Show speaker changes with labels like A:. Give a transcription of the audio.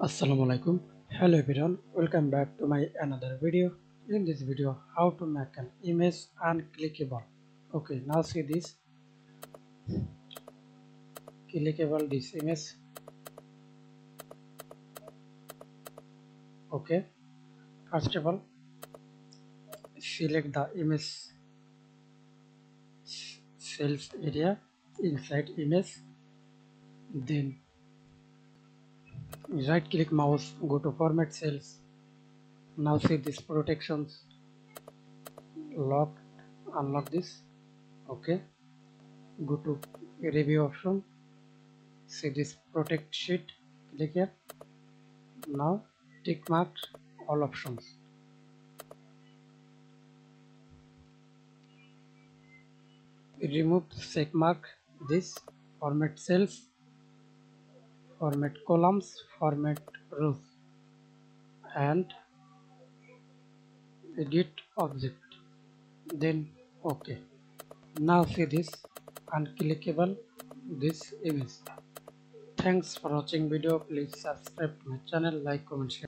A: Assalamualaikum. Hello everyone, welcome back to my another video. In this video, how to make an image unclickable. Okay, now see this clickable this image. Okay, first of all, select the image cells area inside image, then right click mouse, go to format cells. Now see this protections, lock, unlock this. Okay, go to review option, see this protect sheet, click here. Now tick mark all options. Remove check mark this, format cells, format columns, format rows, and edit object, then OK. Now see this unclickable this image. Thanks for watching video. Please subscribe to my channel, like, comment, share.